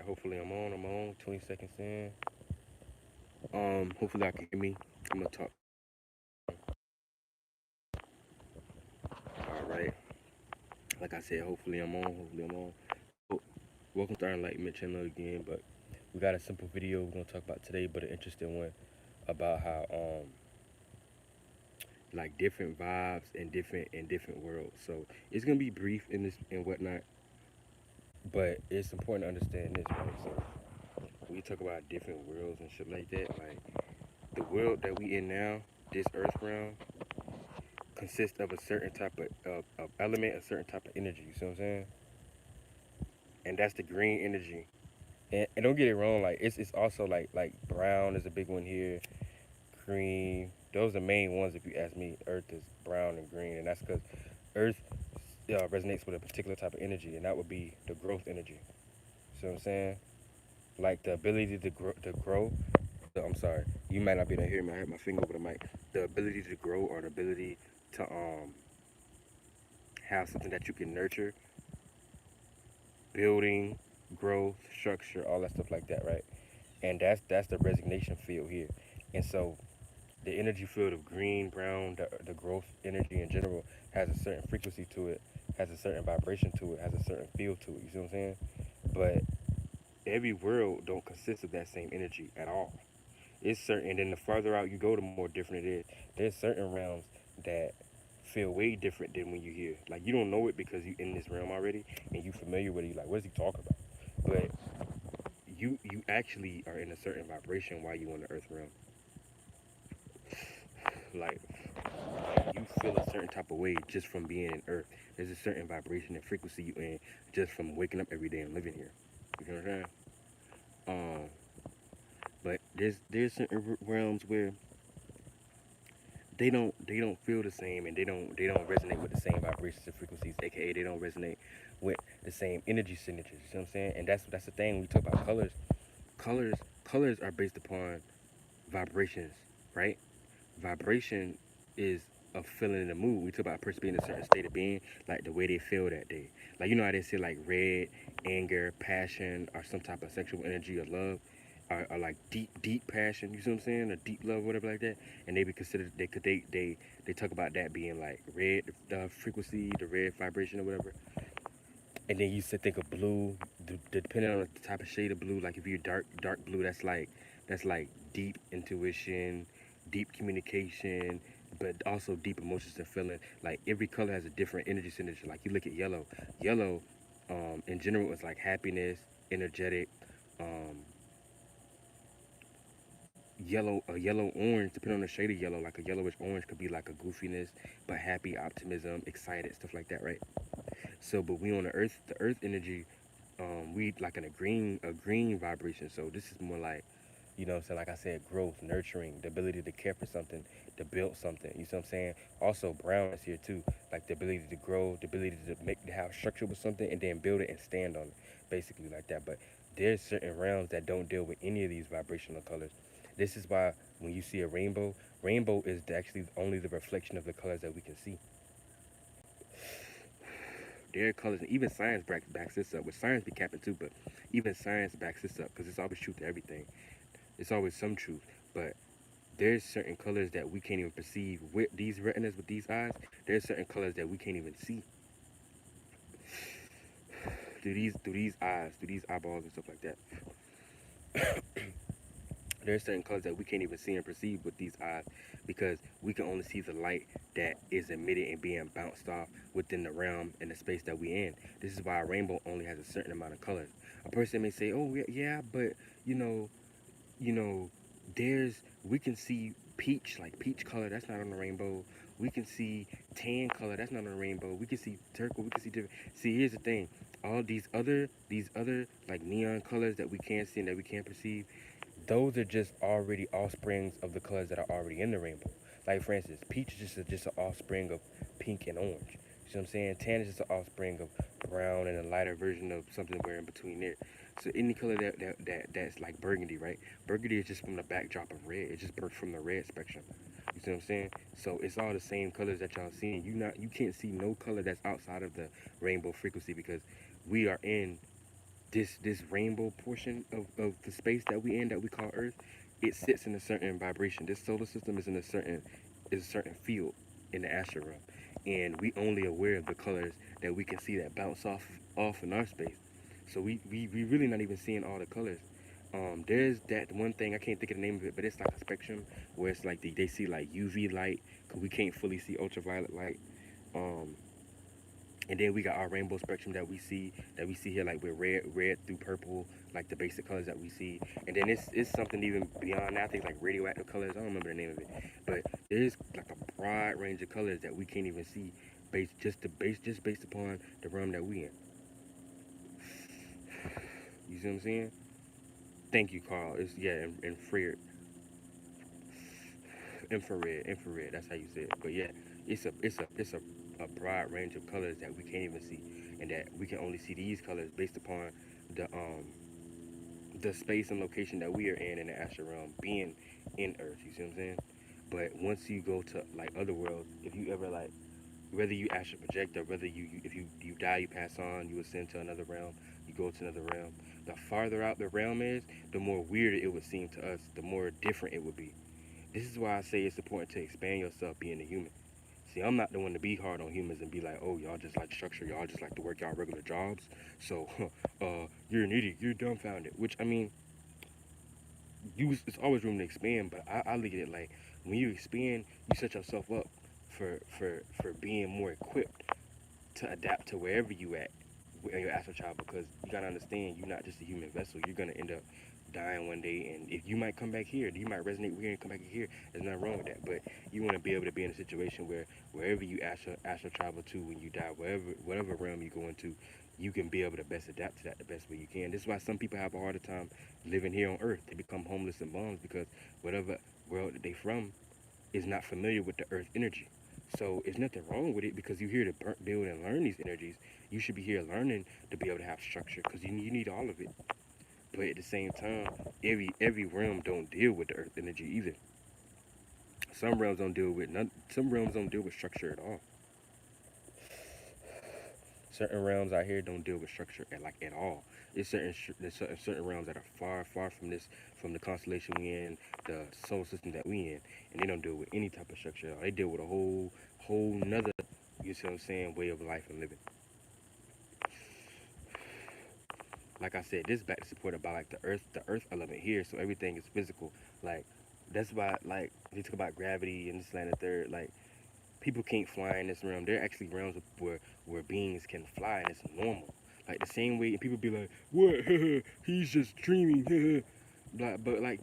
Hopefully I'm on. 20 seconds in. Hopefully I can hear me. I'm gonna talk. All right. Like I said, hopefully I'm on. Hopefully I'm on. So, welcome to our Enlightenment channel again. But we got a simple video we're gonna talk about today, but an interesting one about how like different vibes and different worlds. So it's gonna be brief in this and whatnot, but it's important to understand this, right? So when you talk about different worlds and shit like that, like the world that we in now, this Earth realm, consists of a certain type of element, a certain type of energy. You see what I'm saying? And that's the green energy. And don't get it wrong, like it's also like brown is a big one here, green. Those are the main ones if you ask me. Earth is brown and green, and that's because Earth resonates with a particular type of energy, and that would be the growth energy. See what I'm saying? Like the ability to grow. I'm sorry, you might not be able to hear me. I have my finger over the mic. The ability to grow or the ability to have something that you can nurture, building, growth, structure, all that stuff like that, right? And that's the resignation field here. And so the energy field of green, brown, the growth energy in general has a certain frequency to it, has a certain vibration to it, has a certain feel to it. You see what I'm saying? But every world don't consist of that same energy at all. It's certain, and then the farther out you go, the more different it is. There's certain realms that feel way different than when you hear. Like you don't know it because you in this realm already and you familiar with it. You're like, what is he talking about? But you actually are in a certain vibration while you in the earth realm. Like you feel a certain type of way just from being in earth. There's a certain vibration and frequency you in just from waking up every day and living here. You know what I'm saying? Um, but there's certain realms where they don't feel the same and they don't resonate with the same vibrations and frequencies, aka they don't resonate with the same energy signatures. You see what I'm saying? And that's the thing when we talk about colors. Colors colors are based upon vibrations, right? Vibration is a feeling in the mood. We talk about a person being in a certain state of being, like the way they feel that day. Like you know how they say like red, anger, passion, or some type of sexual energy or love, are like deep passion. You see what I'm saying? Or deep love, whatever like that. And they be considered they talk about that being like red, the frequency, the red vibration or whatever. And then you used to think of blue, depending on the type of shade of blue. Like if you're dark blue, that's like deep intuition, deep communication, but also deep emotions and feeling. Like every color has a different energy signature. Like you look at yellow, yellow, in general is like happiness, energetic, um, yellow, a yellow orange, depending on the shade of yellow. Like a yellowish orange could be like a goofiness, but happy, optimism, excited, stuff like that, right? So, but we on the earth energy, we like in a green vibration. So this is more like, so like I said, growth, nurturing, the ability to care for something, to build something. You see what I'm saying? Also, brown is here too, like the ability to grow, the ability to have structure with something and then build it and stand on it, basically like that. But there's certain realms that don't deal with any of these vibrational colors. This is why when you see a rainbow, rainbow is actually only the reflection of the colors that we can see. Their colors, and even science backs this up. With science be capping too, but even science backs this up because it's always truth to everything. It's always some truth, but there's certain colors that we can't even perceive with these retinas, with these eyes. There's certain colors that we can't even see through these eyes, through these eyeballs and stuff like that. There's certain colors that we can't even see and perceive with these eyes because we can only see the light that is emitted and being bounced off within the realm and the space that we in. This is why a rainbow only has a certain amount of colors. A person may say, "Oh yeah, but you know, you know, there's we can see peach, like peach color, that's not on the rainbow. We can see tan color, that's not on the rainbow. We can see turquoise, we can see different. See, here's the thing: all these other like neon colors that we can't see and that we can't perceive, those are just already offsprings of the colors that are already in the rainbow. Like for instance, peach is just an offspring of pink and orange. You see what I'm saying? Tan is just an offspring of brown and a lighter version of something we're in between there. So any color that's like burgundy, right? Burgundy is just from the backdrop of red. It's just from the red spectrum. You see what I'm saying? So it's all the same colors that y'all seeing. You can't see no color that's outside of the rainbow frequency because we are in this rainbow portion of the space that we in, that we call Earth, it sits in a certain vibration. This solar system is in a certain field in the astral realm, and we only aware of the colors that we can see that bounce off in our space. So we really not even seeing all the colors. There's that one thing, I can't think of the name of it, but it's like a spectrum where it's like they see like UV light because we can't fully see ultraviolet light. Um, and then we got our rainbow spectrum that we see here, like with red through purple, like the basic colors that we see. And then it's something even beyond that. I think like radioactive colors. I don't remember the name of it, but there's like a broad range of colors that we can't even see, just based upon the realm that we in. You see what I'm saying? Thank you, Carl. It's yeah, infrared. That's how you say it. But yeah, it's a broad range of colors that we can't even see, and that we can only see these colors based upon the um the space and location that we are in the astral realm, being in Earth. You see what I'm saying? But once you go to like other worlds, if you ever like, whether you astral project or whether if you die, you pass on, you ascend to another realm, you go to another realm. The farther out the realm is, the more weirder it would seem to us, the more different it would be. This is why I say it's important to expand yourself being a human. See, I'm not the one to be hard on humans and be like, oh, y'all just like structure, y'all just like to work y'all regular jobs. So, you're an idiot, you're dumbfounded. Which, I mean, it's always room to expand, but I look at it like when you expand, you set yourself up for being more equipped to adapt to wherever you at in your astral child, because you gotta understand you're not just a human vessel. You're gonna end up dying one day, and if you might come back here, you might resonate here and come back here. There's nothing wrong with that, but you want to be able to be in a situation where wherever you astral travel to when you die, whatever realm you go into, you can be able to best adapt to that the best way you can. This is why some people have a harder time living here on Earth. They become homeless and bums because whatever world that they from is not familiar with the Earth energy. So there's nothing wrong with it because you're here to build and learn these energies. You should be here learning to be able to have structure because you need all of it. But at the same time, every realm don't deal with the Earth energy either. Some realms don't deal with none. Some realms don't deal with structure at all. Certain realms out here don't deal with structure at all. There's certain realms that are far from from the constellation we in, the solar system that we in, and they don't deal with any type of structure at all. They deal with a whole nother, you see what I'm saying, way of life and living. Like I said, this back supported by like the earth element here, so everything is physical. Like that's why like they talk about gravity and this land and third, like people can't fly in this realm. There are actually realms where beings can fly and it's normal. Like the same way, and people be like, "What? He's just dreaming." But like,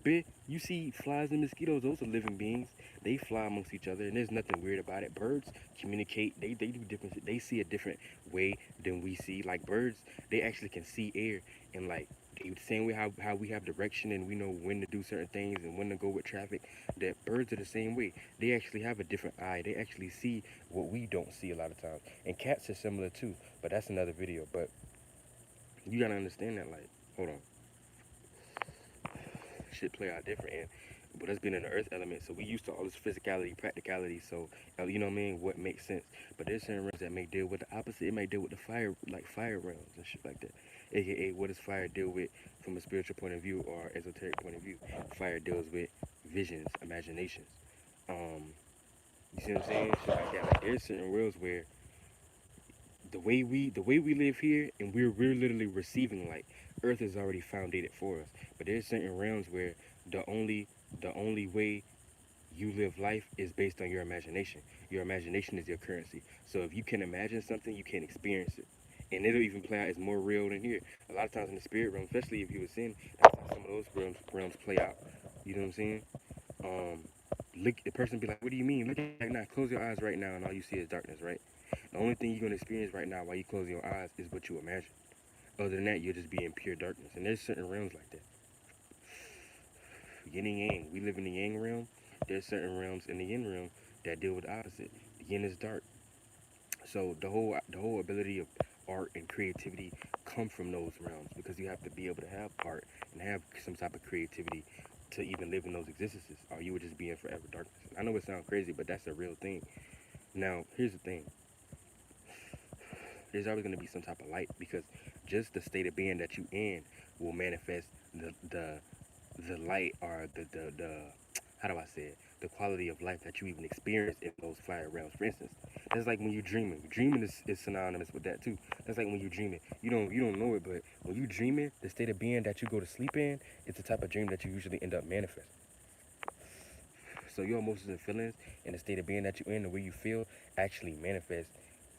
you see flies and mosquitoes; those are living beings. They fly amongst each other, and there's nothing weird about it. Birds communicate. They do different. They see a different way than we see. Like birds, they actually can see air and like the same way how we have direction and we know when to do certain things and when to go with traffic, that birds are the same way. They actually have a different eye. They actually see what we don't see a lot of times. And cats are similar too, but that's another video. But you gotta understand that, like, hold on, shit play out different. And but us being in the earth element, so we used to all this physicality, practicality. So you know what I mean? What makes sense? But there's certain realms that may deal with the opposite. It may deal with the fire, like fire realms and shit like that. AKA, what does fire deal with from a spiritual point of view or esoteric point of view? Fire deals with visions, imaginations. Um, you see what I'm saying? Shit like that. Like there's certain worlds where the way we live here, and we're literally receiving light. Earth is already founded for us. But there's certain realms where the only the only way you live life is based on your imagination. Your imagination is your currency. So if you can imagine something, you can experience it. And it'll even play out as more real than here. A lot of times in the spirit realm, especially if you were sin, that's how some of those realms play out. You know what I'm saying? Um, look, the person be like, "What do you mean? Look at right now. Close your eyes right now, and all you see is darkness, right? The only thing you're gonna experience right now while you close your eyes is what you imagine. Other than that, you'll just be in pure darkness. And there's certain realms like that. Yin and yang. We live in the yang realm. There's certain realms in the yin realm that deal with the opposite. The yin is dark. So the whole ability of art and creativity come from those realms because you have to be able to have art and have some type of creativity to even live in those existences, or you would just be in forever darkness. I know it sounds crazy, but that's a real thing. Now, here's the thing. there's always going to be some type of light, because just the state of being that you in will manifest the light, or the how do I say it, the quality of life that you even experience in those fire realms. For instance, that's like when you're dreaming. Dreaming is synonymous with that too. That's like when you're dreaming. You don't know it, but when you dreaming, the state of being that you go to sleep in, it's the type of dream that you usually end up manifesting. So your emotions and feelings and the state of being that you're in, the way you feel, actually manifest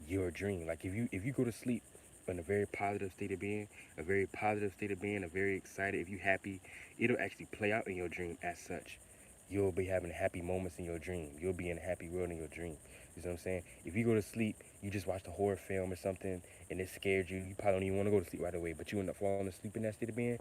your dream. Like if you go to sleep in a very positive state of being, a very positive state of being, a very excited, if you happy, it'll actually play out in your dream as such. You'll be having happy moments in your dream. You'll be in a happy world in your dream. You know what I'm saying? If you go to sleep, you just watched a horror film or something and it scared you, you probably don't even want to go to sleep right away, but you end up falling asleep in that state of being,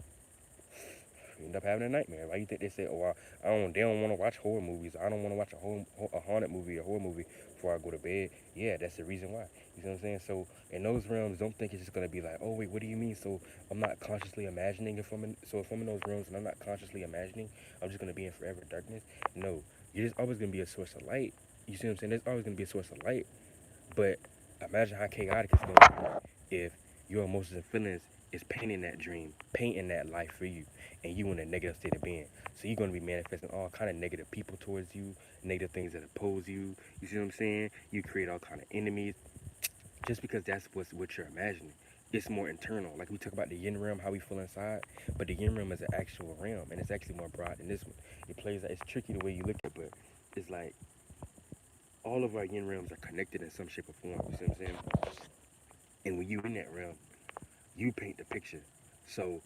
you end up having a nightmare. Why you think they say, oh, I don't, they don't want to watch horror movies. I don't want to watch a haunted movie, a horror movie before I go to bed. Yeah, that's the reason why. You know what I'm saying? So in those realms, don't think it's just gonna be like, oh wait, what do you mean? So I'm not consciously imagining if I'm in those realms and I'm not consciously imagining, I'm just gonna be in forever darkness. No, you're just always gonna be a source of light. You see what I'm saying? There's always gonna be a source of light. But imagine how chaotic it's gonna be if your emotions and feelings is painting that dream, painting that life for you, and you in a negative state of being. So you're gonna be manifesting all kind of negative people towards you, negative things that oppose you. You see what I'm saying? You create all kind of enemies just because that's what you're imagining. It's more internal. Like we talk about the yin realm, how we feel inside, but the yin realm is an actual realm, and it's actually more broad than this one. It plays. It's tricky the way you look at it, but it's like all of our yin realms are connected in some shape or form. You see what I'm saying? And when you in that realm, you paint the picture. So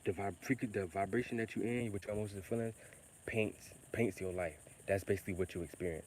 the vibration that you in with your emotions and feelings paints your life. That's basically what you experience.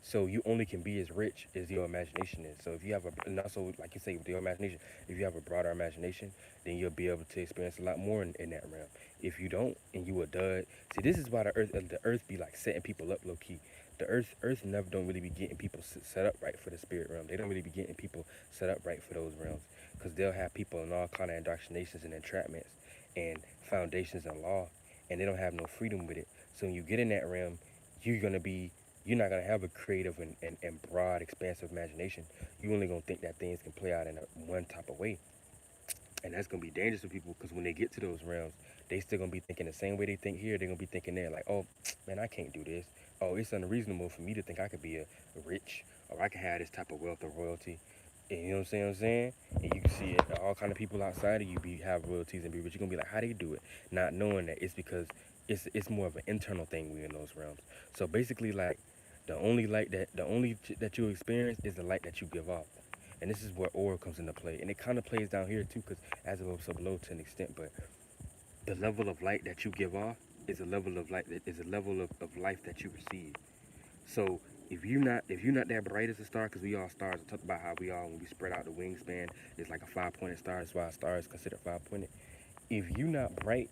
So you only can be as rich as your imagination is. So if you have and also like you say with your imagination, if you have a broader imagination, then you'll be able to experience a lot more in that realm. If you don't and you a dud, see this is why the earth be like setting people up low key. The earth never don't really be getting people set up right for the spirit realm. They don't really be getting people set up right for those realms, because they'll have people in all kind of indoctrinations and entrapments and foundations and law, and they don't have no freedom with it. So when you get in that realm, you're gonna be you're not gonna have a creative and broad, expansive imagination. You only gonna think that things can play out in one type of way, and that's gonna be dangerous for people because when they get to those realms, they still gonna be thinking the same way they think here. They're gonna be thinking there like, oh man, I can't do this. Oh, it's unreasonable for me to think I could be a rich or I can have this type of wealth or royalty. And you know what I'm saying? And you can see it, all kind of people outside of you have royalties and be rich. You're gonna be like, how they do it? Not knowing that it's because it's more of an internal thing we in those realms. So basically, like the only that you experience is the light that you give off. And this is where aura comes into play. And it kind of plays down here too, because as it goes so below to an extent, but the level of light that you give off is a level of light that is a level of life that you receive. So if you're not that bright as a star, because we all stars. I talked about how we all when we spread out the wingspan, it's like a 5-pointed star. That's why a star is considered 5-pointed. If you're not bright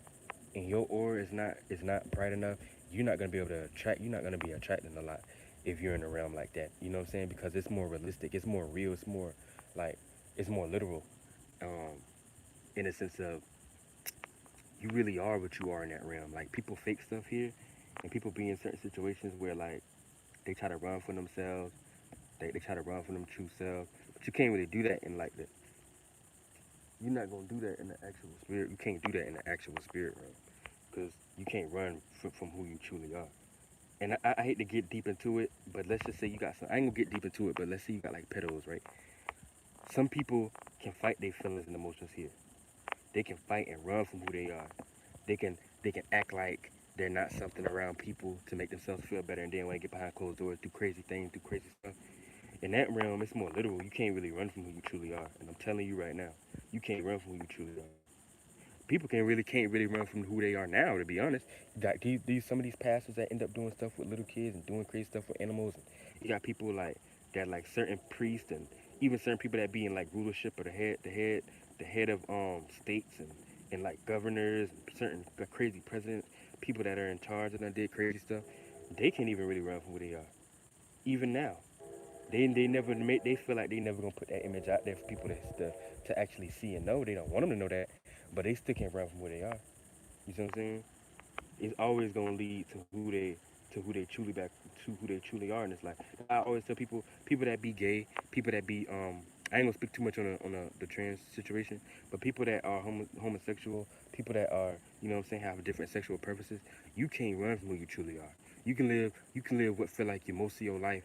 and your aura is not bright enough, you're not gonna be able to attract. You're not gonna be attracting a lot if you're in a realm like that. You know what I'm saying? Because it's more realistic. It's more real. It's more like it's more literal. Um, in a sense of you really are what you are in that realm. Like people fake stuff here, and people be in certain situations where like they try to run from themselves. They try to run from them true selves, but you can't really do that in like the. You're not gonna do that in the actual spirit. You can't do that in the actual spirit realm, because you can't run from who you truly are. And I hate to get deep into it, but let's just say you got some. I ain't gonna get deep into it, but let's say you got like petals, right? Some people can fight their feelings and emotions here. They can fight and run from who they are. They can act like they're not something around people to make themselves feel better, and then when they get behind closed doors, do crazy things, do crazy stuff. In that realm, it's more literal. You can't really run from who you truly are, and I'm telling you right now, you can't run from who you truly are. People can't really run from who they are now. To be honest, like these some of these pastors that end up doing stuff with little kids and doing crazy stuff with animals. And you got people like that, like certain priests and even certain people that be in like rulership or the head of states and like governors, and certain crazy presidents, people that are in charge and that did crazy stuff. They can't even really run from who they are. Even now, they feel like they never gonna put that image out there for people to actually see and know. They don't want them to know that, but they still can't run from where they are. You see what I'm saying? It's always gonna lead to who they truly are in this life. I always tell people that be gay, people that be I ain't gonna speak too much on the trans situation, but people that are homosexual, people that are, you know what I'm saying, have different sexual purposes, you can't run from who you truly are. You can live what feel like you most of your life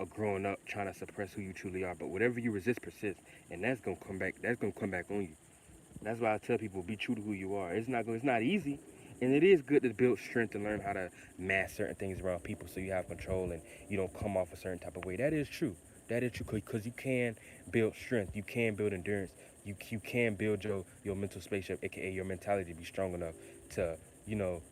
of growing up trying to suppress who you truly are, but whatever you resist persists, and that's gonna come back on you. That's why I tell people be true to who you are. It's not easy, and it is good to build strength and learn how to mask certain things around people so you have control and you don't come off a certain type of way. That is true. That is true because you can build strength, you can build endurance, you can build your mental spaceship, aka your mentality, to be strong enough to you know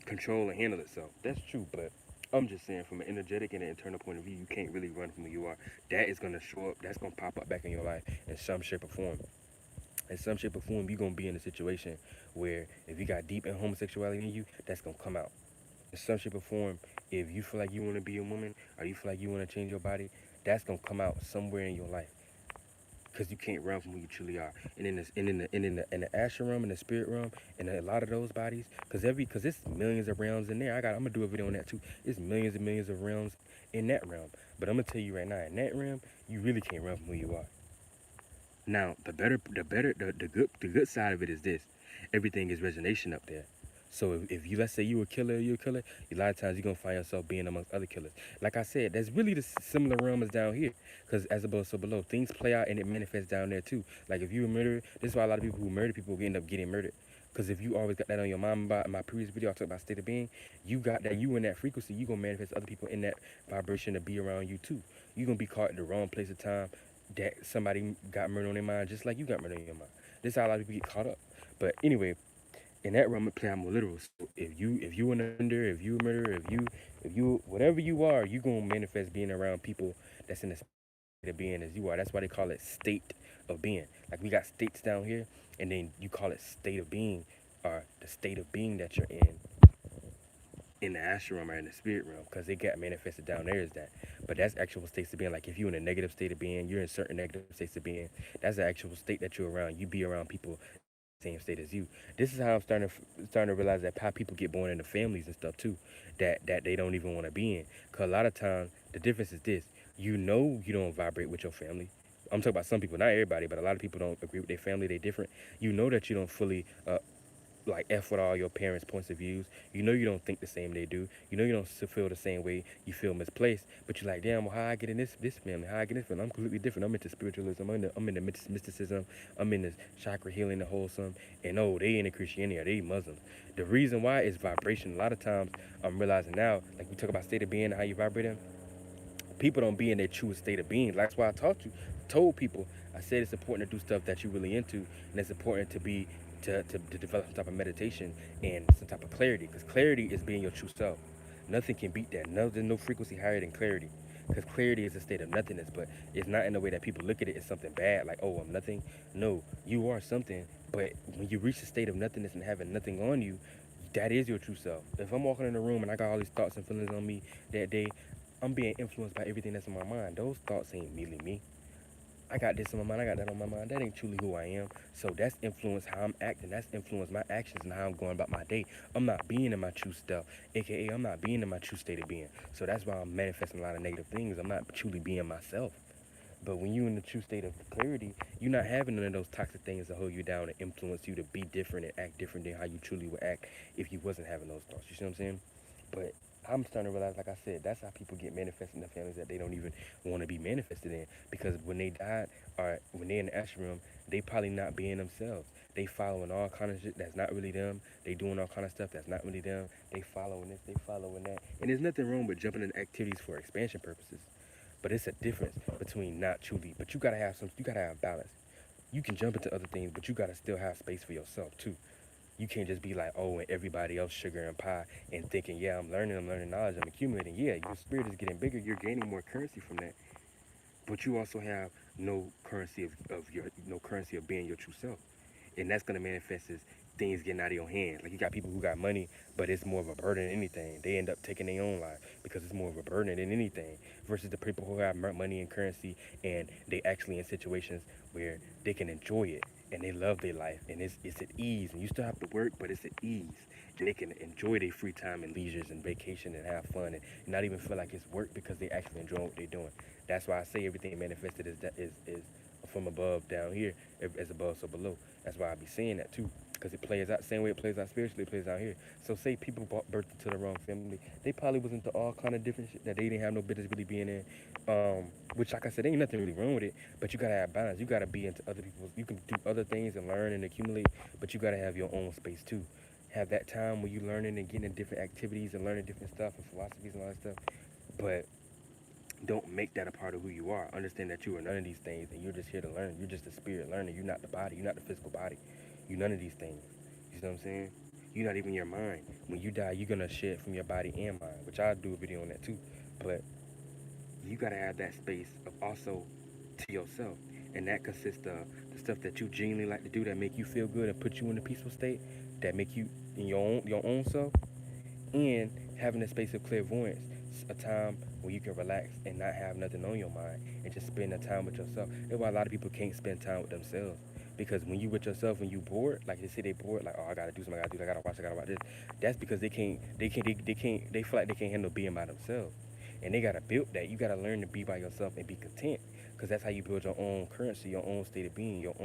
control and handle itself. That's true, but I'm just saying from an energetic and an internal point of view, you can't really run from who you are. That is gonna show up. That's gonna pop up back in your life in some shape or form. In some shape or form, you're gonna be in a situation where if you got deep in homosexuality in you, that's gonna come out. In some shape or form, if you feel like you wanna be a woman or you feel like you wanna change your body, that's gonna come out somewhere in your life. Because you can't run from who you truly are. And in the astral realm and the spirit realm and a lot of those bodies, because it's millions of realms in there. I'm gonna do a video on that too. It's millions and millions of realms in that realm. But I'm gonna tell you right now, in that realm, you really can't run from who you are. Now, the good side of it is this: everything is resonation up there. So if you let's say you're a killer. A lot of times you're gonna find yourself being amongst other killers. Like I said, that's really the similar realm as down here. Cause as above, so below. Things play out and it manifests down there too. Like if you a murderer, this is why a lot of people who murder people end up getting murdered. Cause if you always got that on your mind, about in my previous video, I talked about state of being. You got that. You in that frequency. You gonna manifest other people in that vibration to be around you too. You gonna be caught in the wrong place of time that somebody got murder on their mind, just like you got murder on your mind. This is how a lot of people get caught up. But anyway, in that realm, it play out more literal. So if you an under, if you a murderer, if you whatever you are, you gonna manifest being around people that's in the state of being as you are. That's why they call it state of being. Like we got states down here, and then you call it state of being, or the state of being that you're in the astral realm or in the spirit realm, because it got manifested down there as that. But that's actual states of being. Like if you're in a negative state of being, you're in certain negative states of being. That's the actual state that you're around. You be around people same state as you. This is how I'm starting to realize that how people get born into families and stuff too, that they don't even want to be in. Cause a lot of times the difference is this: you know you don't vibrate with your family. I'm talking about some people, not everybody, but a lot of people don't agree with their family. They're different. You know that you don't fully like F with all your parents' points of views. You know you don't think the same they do. You know you don't feel the same way. You feel misplaced, but you're like, damn, well, how I get in this family? How I get in this family? I'm completely different. I'm into spiritualism. I'm into mysticism. I'm into chakra healing, the wholesome. And oh, they into Christianity or they Muslims. The reason why is vibration. A lot of times I'm realizing now, like we talk about state of being and how you vibrate in, people don't be in their truest state of being. That's why told people, I said it's important to do stuff that you're really into, and it's important to be to develop some type of meditation and some type of clarity, because clarity is being your true self. Nothing can beat that. No, there's no frequency higher than clarity, because clarity is a state of nothingness, but it's not in the way that people look at it as something bad, like, oh, I'm nothing. No, you are something, but when you reach a state of nothingness and having nothing on you, that is your true self. If I'm walking in a room and I got all these thoughts and feelings on me that day, I'm being influenced by everything that's in my mind. Those thoughts ain't really me. I got this in my mind, I got that on my mind. That ain't truly who I am. So that's influenced how I'm acting. That's influenced my actions and how I'm going about my day. I'm not being in my true self, aka I'm not being in my true state of being. So that's why I'm manifesting a lot of negative things. I'm not truly being myself. But when you're in the true state of clarity, you're not having none of those toxic things to hold you down and influence you to be different and act different than how you truly would act if you wasn't having those thoughts. You see what I'm saying? But I'm starting to realize, like I said, that's how people get manifested in the families that they don't even want to be manifested in. Because when they died or when they're in the astral room, they probably not being themselves. They following all kind of shit that's not really them. They doing all kind of stuff that's not really them. They following this, they following that. And there's nothing wrong with jumping in activities for expansion purposes. But it's a difference between not truly. But you gotta have balance. You can jump into other things, but you gotta still have space for yourself too. You can't just be like, oh, and everybody else sugar and pie and thinking, yeah, I'm learning knowledge, I'm accumulating. Yeah, your spirit is getting bigger, you're gaining more currency from that. But you also have no currency of being your true self. And that's gonna manifest as things getting out of your hands. Like you got people who got money, but it's more of a burden than anything. They end up taking their own life because it's more of a burden than anything. Versus the people who have money and currency, and they actually in situations where they can enjoy it and they love their life, and it's at ease, and you still have to work, but it's at ease, and they can enjoy their free time and leisures and vacation and have fun and not even feel like it's work because they actually enjoy what they're doing. That's why I say everything manifested is from above down here, as above so below. That's why I be saying that too, because it plays out the same way it plays out spiritually, it plays out here. So say people brought birth into the wrong family, they probably was into all kind of different shit that they didn't have no business really being in. Which, like I said, ain't nothing really wrong with it, but you gotta have balance. You gotta be into other people's. You can do other things and learn and accumulate, but you gotta have your own space too. Have that time where you learning and getting in different activities and learning different stuff and philosophies and all that stuff. But don't make that a part of who you are. Understand that you are none of these things, and you're just here to learn. You're just a spirit learner. You're not the body. You're not the physical body. You're none of these things. You see what I'm saying? You're not even your mind. When you die, you're gonna shed from your body and mind, which I'll do a video on that too. But you gotta have that space of also to yourself, and that consists of the stuff that you genuinely like to do that make you feel good and put you in a peaceful state, that make you in your own self, and having a space of clairvoyance, a time where you can relax and not have nothing on your mind and just spend the time with yourself. That's why a lot of people can't spend time with themselves. Because when you with yourself and you bored, like they say they bored, like, oh, I gotta do something, I gotta do, I gotta watch, I gotta watch this. That's because they feel like they can't handle being by themselves. And they gotta build that. You gotta learn to be by yourself and be content. Because that's how you build your own currency, your own state of being, your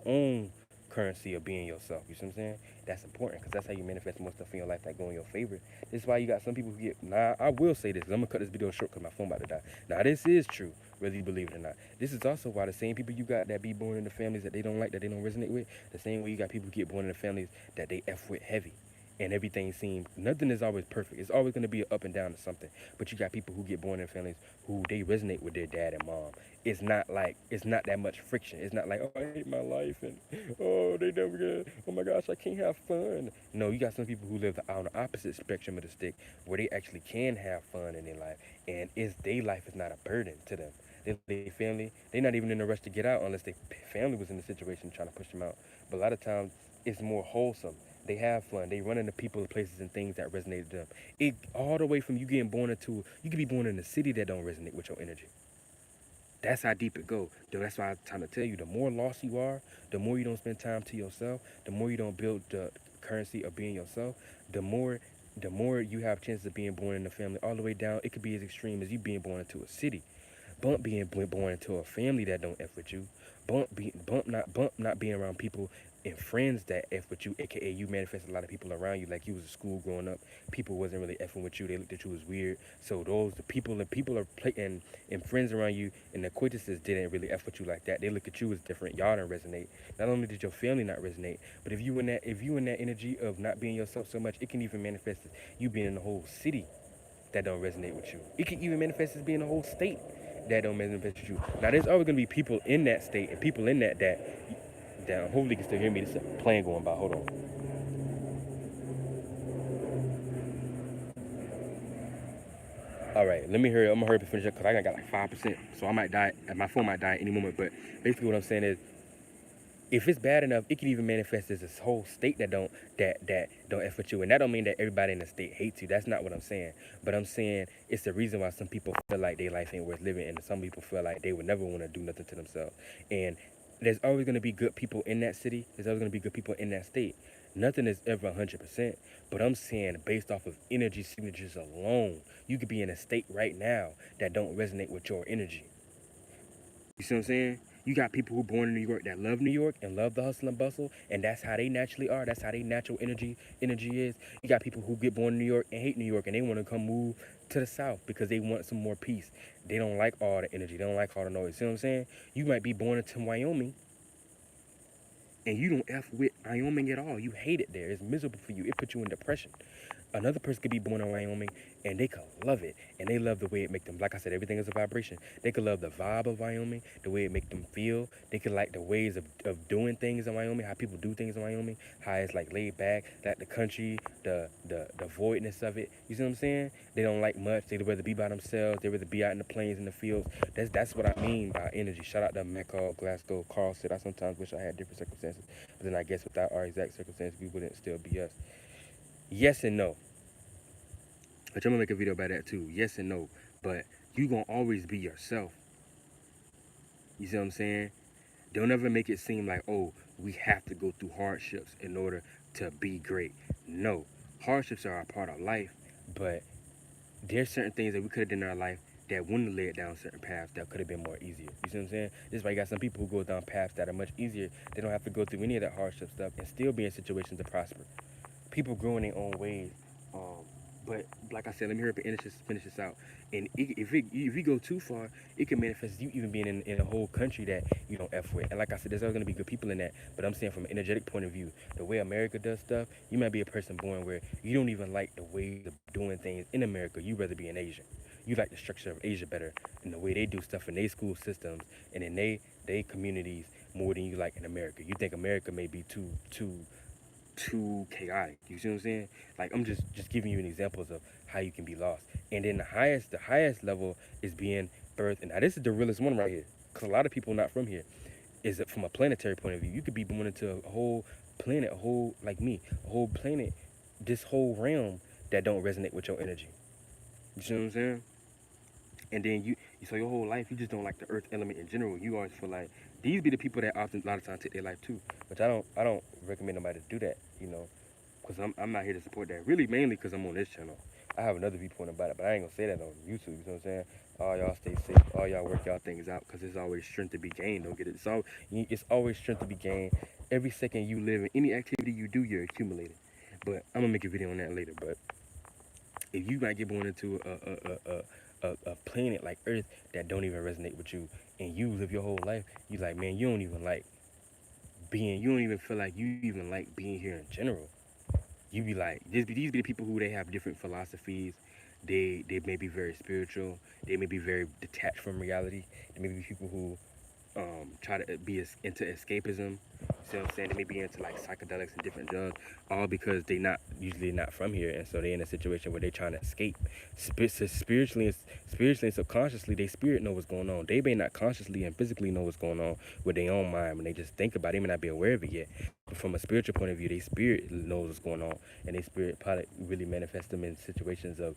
own currency of being yourself. You see what I'm saying? That's important because that's how you manifest more stuff in your life that go in your favor. This is why you got some people who get. Nah, I will say this. I'm gonna cut this video short because my phone about to die. Now this is true, whether you believe it or not. This is also why the same people you got that be born in the families that they don't like, that they don't resonate with, the same way you got people who get born in the families that they f with heavy. And everything seems, nothing is always perfect. It's always going to be an up and down to something. But you got people who get born in families who they resonate with their dad and mom. It's not that much friction. It's not like, oh, I hate my life, and oh, they never get, oh my gosh, I can't have fun. No, you got some people who live on the opposite spectrum of the stick, where they actually can have fun in their life, and their life is not a burden to them. Their family, they're not even in a rush to get out unless their family was in the situation trying to push them out. But a lot of times, it's more wholesome. They have fun. They run into people, places, and things that resonate with them. It all the way from you getting born into, you could be born in a city that don't resonate with your energy. That's how deep it go. That's why I'm trying to tell you, the more lost you are, the more you don't spend time to yourself, the more you don't build the currency of being yourself, the more you have chances of being born in a family all the way down. It could be as extreme as you being born into a city. Bump being born into a family that don't F with you. Bump not being around people and friends that F with you, aka you manifest a lot of people around you like you was in school growing up. People wasn't really Fing with you. They looked at you as weird. So the people are and friends around you and acquaintances didn't really F with you like that. They look at you as different. Y'all don't resonate. Not only did your family not resonate, but if you in that energy of not being yourself so much, it can even manifest as you being in the whole city that don't resonate with you. It can even manifest as being a whole state that don't manifest with you. Now, there's always gonna be people in that state and people in that hopefully you can still hear me. This is a plane going by. Hold on. All right, let me hurry. I'm gonna hurry up and finish up because I got like 5%, so I might die. My phone might die any moment. But basically, what I'm saying is, if it's bad enough, it can even manifest as this whole state that don't F with you. And that don't mean that everybody in the state hates you. That's not what I'm saying. But I'm saying it's the reason why some people feel like their life ain't worth living, and some people feel like they would never want to do nothing to themselves. And there's always gonna be good people in that city. There's always gonna be good people in that state. Nothing is ever 100%. But I'm saying based off of energy signatures alone, you could be in a state right now that don't resonate with your energy. You see what I'm saying? You got people who born in New York that love New York and love the hustle and bustle, and that's how they naturally are. That's how they natural energy is. You got people who get born in New York and hate New York, and they want to come move to the South because they want some more peace. They don't like all the energy. They don't like all the noise. See what I'm saying? You might be born into Wyoming, and you don't F with Wyoming at all. You hate it there. It's miserable for you. It puts you in depression. Another person could be born in Wyoming and they could love it, and they love the way it make them. Like I said, everything is a vibration. They could love the vibe of Wyoming, the way it make them feel. They could like the ways of doing things in Wyoming, how people do things in Wyoming, how it's like laid back, like the country, the voidness of it. You see what I'm saying? They don't like much. They'd rather be by themselves. They'd rather be out in the plains and the fields. That's what I mean by energy. Shout out to Mecca, Glasgow, Carl said, I sometimes wish I had different circumstances, but then I guess without our exact circumstances, we wouldn't still be us. Yes and no. Which I'm gonna make a video about that too. Yes and no. But you gonna always be yourself. You see what I'm saying? Don't ever make it seem like, oh, we have to go through hardships in order to be great. No, hardships are a part of life, but there's certain things that we could have done in our life that wouldn't have led down certain paths that could have been more easier. You see what I'm saying? This is why you got some people who go down paths that are much easier. They don't have to go through any of that hardship stuff and still be in situations to prosper. People grow in their own ways. Um, but like I said, let me hurry up and finish this out. And if you go too far, it can manifest you even being in a whole country that you don't F with. And like I said, there's always going to be good people in that. But I'm saying from an energetic point of view, the way America does stuff, you might be a person born where you don't even like the way of doing things in America. You'd rather be an Asian. You like the structure of Asia better and the way they do stuff in their school systems and in they communities more than you like in America. You think America may be too chaotic. You see what I'm saying? Like I'm just giving you an examples of how you can be lost. And then the highest level is being birthed. And now this is the realest one right here, because a lot of people not from here. Is that from a planetary point of view? You could be born into a whole planet, a whole like me, a whole planet, this whole realm that don't resonate with your energy. You see what I'm saying? And then so your whole life you just don't like the earth element in general. You always feel like these be the people that often a lot of times take their life too. Which I don't recommend nobody to do that. Because I'm not here to support that. Really, mainly because I'm on this channel. I have another viewpoint about it, but I ain't gonna say that on YouTube. You know what I'm saying? All y'all stay safe. All y'all work y'all things out, because there's always strength to be gained. Don't get it. It's always strength to be gained. Every second you live in any activity you do, you're accumulating. But I'm gonna make a video on that later. But if you might get born into a planet like Earth that don't even resonate with you, and you live your whole life, you like, man, you don't even feel like you even like being here in general. You be like, these be the people who they have different philosophies. They may be very spiritual. They may be very detached from reality. They may be people who try to be into escapism. See what I'm saying? They may be into like psychedelics and different drugs, all because they not usually not from here, and so they in a situation where they trying to escape. Spiritually and subconsciously, they spirit know what's going on. They may not consciously and physically know what's going on with their own mind when they just think about it. They may not be aware of it yet, but from a spiritual point of view, they spirit knows what's going on, and they spirit probably really manifest them in situations of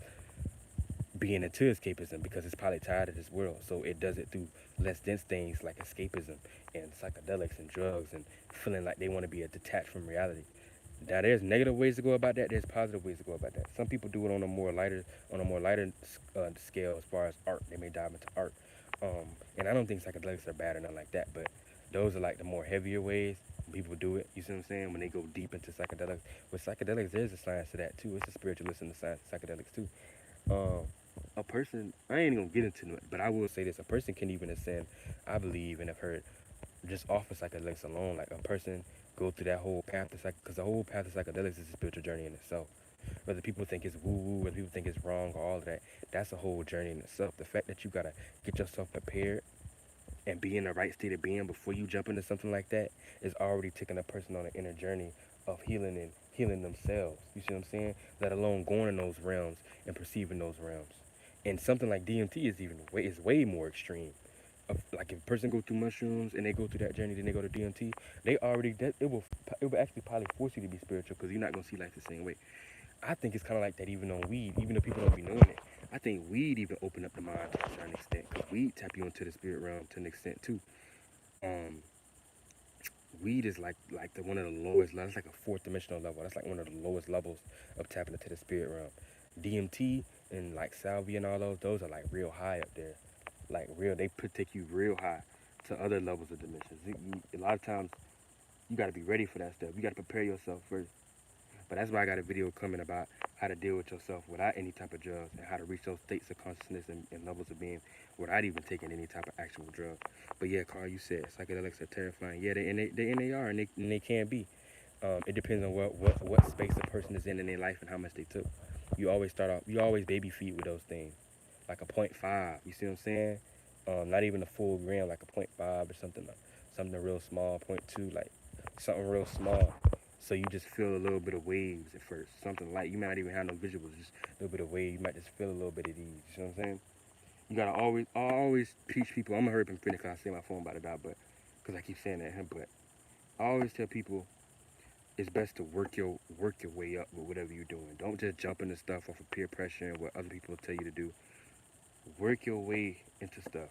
being into escapism because it's probably tired of this world. So it does it through less dense things like escapism and psychedelics and drugs and feeling like they want to be detached from reality. Now there's negative ways to go about that. There's positive ways to go about that. Some people do it on a more lighter scale as far as art. They may dive into art, and I don't think psychedelics are bad or nothing like that. But those are like the more heavier ways people do it. You see what I'm saying? When they go deep into psychedelics. With psychedelics, there's a science to that too. It's a spiritualism to science psychedelics too. Um, a person, I ain't gonna get into it, but I will say this: a person can even ascend, I believe, and have heard, just off of psychedelics alone. Like a person go through that whole path to because the whole path of psychedelics is a spiritual journey in itself. Whether people think it's woo woo, whether people think it's wrong, or all of that, that's a whole journey in itself. The fact that you gotta get yourself prepared and be in the right state of being before you jump into something like that is already taking a person on an inner journey of healing and healing themselves. You see what I'm saying? Let alone going in those realms and perceiving those realms. And something like DMT is way more extreme. Like if a person go through mushrooms and they go through that journey, then they go to DMT, they already it will actually probably force you to be spiritual because you're not gonna see life the same way. I think it's kind of like that even on weed, even though people don't be knowing it. I think weed even open up the mind to a certain extent because weed tap you into the spirit realm to an extent too. Um, Weed is like the one of the lowest levels. That's like a fourth dimensional level. That's like one of the lowest levels of tapping into the spirit realm. DMT and like salvia and all those are like real high up there. Like real, they put take you real high to other levels of dimensions. A lot of times you got to be ready for that stuff. You got to prepare yourself first. But that's why I got a video coming about how to deal with yourself without any type of drugs and how to reach those states of consciousness and levels of being without even taking any type of actual drug. But yeah, Carl, you said psychedelics are terrifying. Yeah, they are, and they can be. It depends on what space a person is in their life and how much they took. You always baby feed with those things, like a point 0.5. You see what I'm saying? Not even a full gram, like a point 0.5 or something real small, point 0.2, like something real small. So you just feel a little bit of waves at first, something light. You might not even have no visuals, just a little bit of wave. You might just feel a little bit of these. You see what I'm saying? You gotta always teach people. I'm gonna hurry up and finish because I see my phone about to die, but because I keep saying that. But I always tell people it's best to work your way up with whatever you're doing. Don't just jump into stuff off of peer pressure and what other people tell you to do. Work your way into stuff.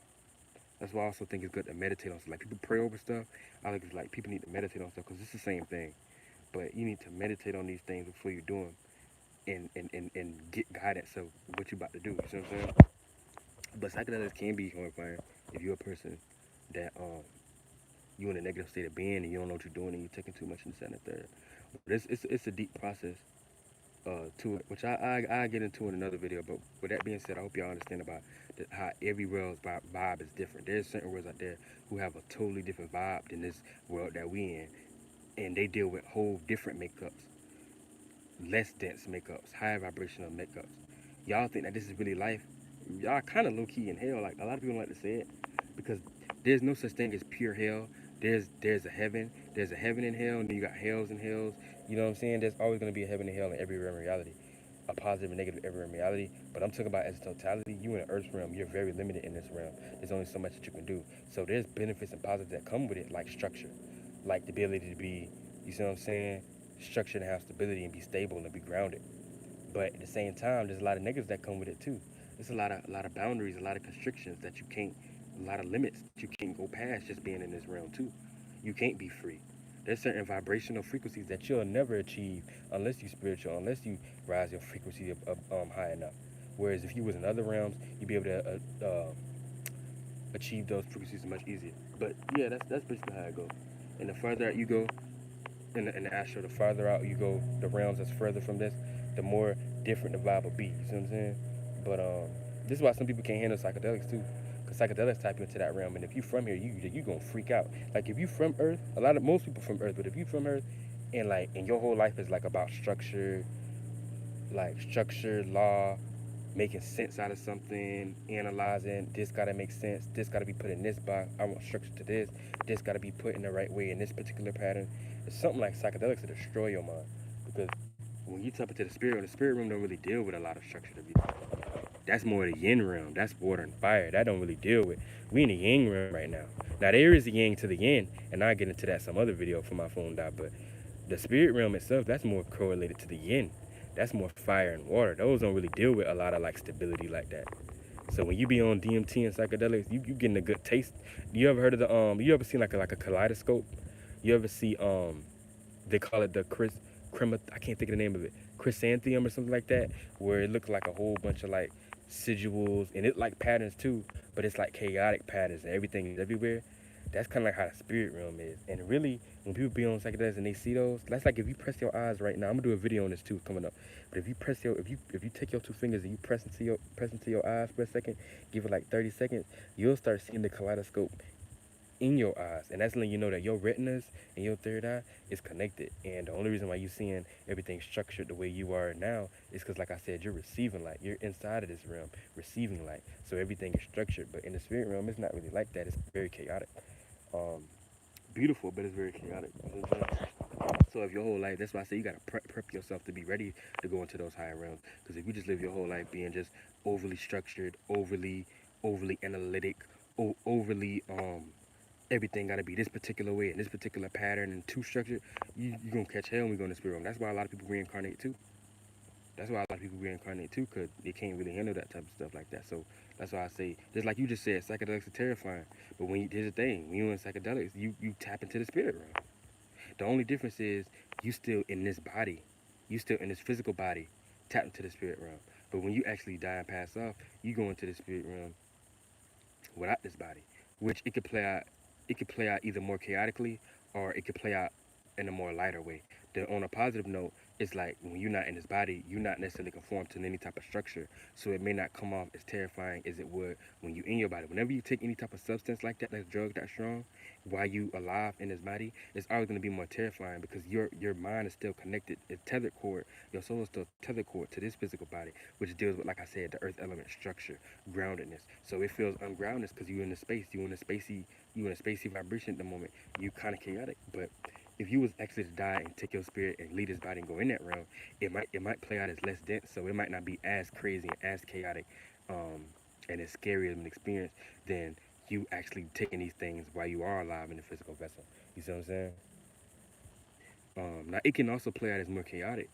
That's why I also think it's good to meditate on stuff. Like people pray over stuff. I think it's like people need to meditate on stuff because it's the same thing. But you need to meditate on these things before you do them and get guidance of what you about to do. You see what I'm saying? But psychedelics can be horrifying if you're a person that you in a negative state of being and you don't know what you're doing and you're taking too much and this and the third. But it's a deep process to it, which I get into in another video. But with that being said, I hope y'all understand about how every world's vibe is different. There's certain worlds out there who have a totally different vibe than this world that we in, and they deal with whole different makeups, less dense makeups, higher vibrational makeups. Y'all think that this is really life? Y'all kind of low key in hell. Like a lot of people don't like to say it because there's no such thing as pure hell. There's a heaven. There's a heaven and hell, and then you got hells and hells. You know what I'm saying? There's always gonna be a heaven and hell in every realm of reality, a positive and negative every realm of reality. But I'm talking about as totality. You in the earth realm, you're very limited in this realm. There's only so much that you can do. So there's benefits and positives that come with it, like structure, like the ability to be, you see what I'm saying, structured and have stability and be stable and be grounded. But at the same time, there's a lot of negatives that come with it too. There's a lot of boundaries, a lot of constrictions that you can't, a lot of limits that you can't go past just being in this realm too. You can't be free. There's certain vibrational frequencies that you'll never achieve unless you spiritual, unless you rise your frequency up high enough. Whereas if you was in other realms, you'd be able to achieve those frequencies much easier. But yeah, that's basically how it goes. And the further out you go in the astral, the farther out you go, the realms that's further from this, the more different the vibe will be. You see what I'm saying? But this is why some people can't handle psychedelics too, because psychedelics type you into that realm. And if you from here, you gonna freak out. Like if you from Earth, most people from Earth, but if you from Earth, and your whole life is like about structure, like structure, law, making sense out of something, analyzing, this gotta make sense, this gotta be put in this box, I want structure to this gotta be put in the right way in this particular pattern. It's something like psychedelics to destroy your mind. Because when you tap into the spirit realm don't really deal with a lot of structure to be. That's more the yin realm. That's water and fire. That don't really deal with. We in the yang realm right now. Now there is a yang to the yin, and I'll get into that some other video for my phone died, but the spirit realm itself, that's more correlated to the yin. That's more fire and water. Those don't really deal with a lot of like stability like that. So when you be on DMT and psychedelics, you getting a good taste. You ever heard of the you ever seen like a kaleidoscope? You ever see they call it the I can't think of the name of it, chrysanthemum or something like that, where it looks like a whole bunch of like sigils and it like patterns too, but it's like chaotic patterns and everything is everywhere. That's kind of like how the spirit realm is. And really, when people be on psychedelics and they see those, that's like if you press your eyes right now. I'm gonna do a video on this too coming up. But if you if you take your two fingers and you press into your eyes for a second, give it like 30 seconds, you'll start seeing the kaleidoscope in your eyes, and that's letting you know that your retinas and your third eye is connected. And the only reason why you're seeing everything structured the way you are now is because, like I said, you're receiving light. You're inside of this realm receiving light, so everything is structured. But in the spirit realm, it's not really like that. It's very chaotic. um Beautiful, but it's very chaotic. So if your whole life, that's why I say you gotta prep yourself to be ready to go into those higher realms. Because if you just live your whole life being just overly structured, overly analytic, overly everything got to be this particular way and this particular pattern and too structured, you're going to catch hell when we go in the spirit realm. That's why a lot of people reincarnate too. That's why a lot of people reincarnate too, because they can't really handle that type of stuff like that. So that's why I say, just like you just said, psychedelics are terrifying. But here's the thing, when you're in psychedelics, you tap into the spirit realm. The only difference is you still in this body. You still in this physical body, tap into the spirit realm. But when you actually die and pass off, you go into the spirit realm without this body, which it could play out either more chaotically or it could play out in a more lighter way. On a positive note, it's like when you're not in this body, you're not necessarily conformed to any type of structure, so it may not come off as terrifying as it would when you're in your body. Whenever you take any type of substance like that, that's drug that strong, while you alive in this body, it's always going to be more terrifying because your mind is still connected, it's tethered cord, your soul is still tethered cord to this physical body, which deals with, like I said, the earth element structure, groundedness. So it feels ungrounded because you're in the space, you in a spacey vibration at the moment. You kind of chaotic, but if you was actually to die and take your spirit and leave this body and go in that realm, it might play out as less dense, so it might not be as crazy and as chaotic, and as scary of an experience than you actually taking these things while you are alive in the physical vessel. You see what I'm saying? Now it can also play out as more chaotic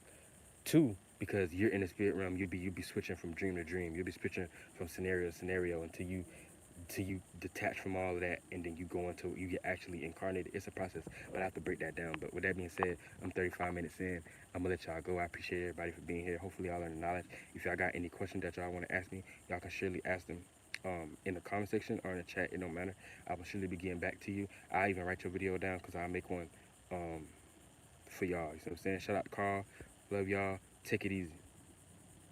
too, because you're in the spirit realm. You'll be switching from dream to dream. You'll be switching from scenario to scenario until you till you detach from all of that, and then you go into you get actually incarnated. It's a process, but I have to break that down. But with that being said, I'm 35 minutes in. I'm gonna let y'all go. I appreciate everybody for being here. Hopefully y'all learned the knowledge. If y'all got any questions that y'all want to ask me, y'all can surely ask them in the comment section or in the chat. It don't matter. I will surely be getting back to you. I even write your video down because I'll make one for y'all. You know what I'm saying? Shout out to Carl. Love y'all. Take it easy.